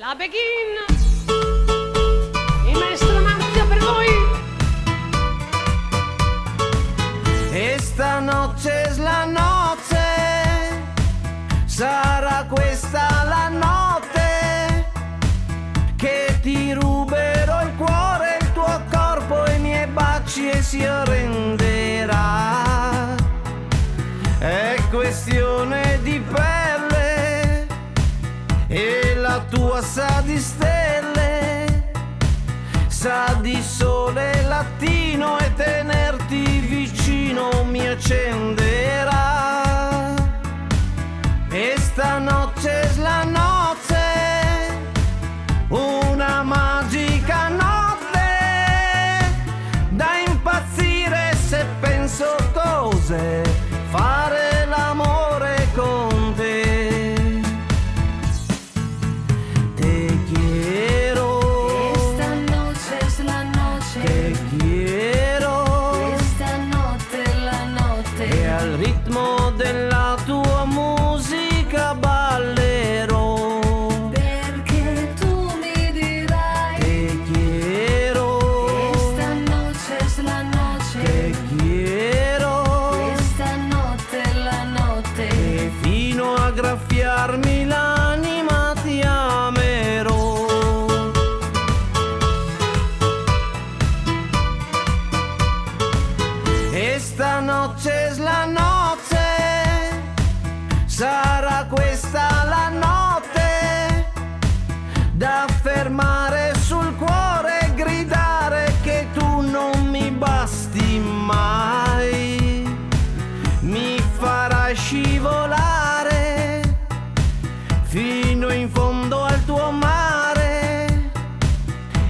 La Begin, il maestro Marzio per voi. E stanotte è la notte, sarà questa la notte che ti ruberò il cuore, il tuo corpo, i miei baci e si arrenderà. È questione di pelle e la tua sa di stelle, sa di sole latino e tenerti vicino mi accenderà. E stanotte è la notte, una magica notte da impazzire se penso cose, fare l'amore con te. Te quiero, esta noche es la noche, te quiero, esta notte è la notte, e al ritmo della tua musica ballerò. perché tu mi dirai, Te quiero, esta noche es la noche, te quiero, questa notte è la notte, e fino a graffiarmi l'anima ti amerò. E stanotte è la notte, sarà questa la notte da fermare sul cuore e gridare che tu non mi basti mai. Mi farai scivolare fino in fondo al tuo mare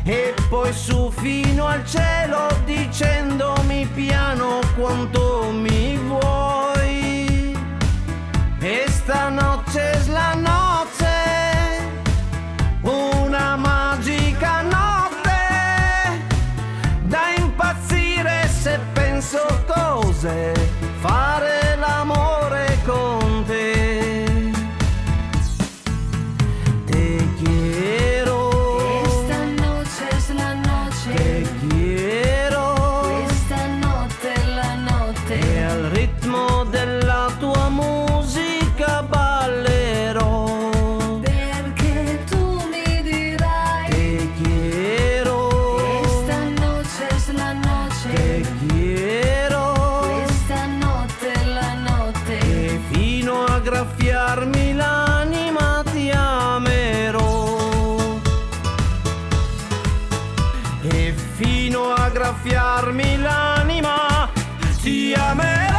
e poi su fino al cielo dicendomi piano quanto mi vuoi. E stanotte è la notte, una magica notte da impazzire se penso cose, fare l'amore con te. Te quiero, esta noche es la noche, te quiero, questa notte è la notte, e al ritmo della tua musica ballerò. perché tu mi dirai, Te quiero, esta noche es la noche, te quiero, questa notte è la notte, e fino a graffiarmi l'anima ti amerò. E fino a graffiarmi l'anima ti amerò.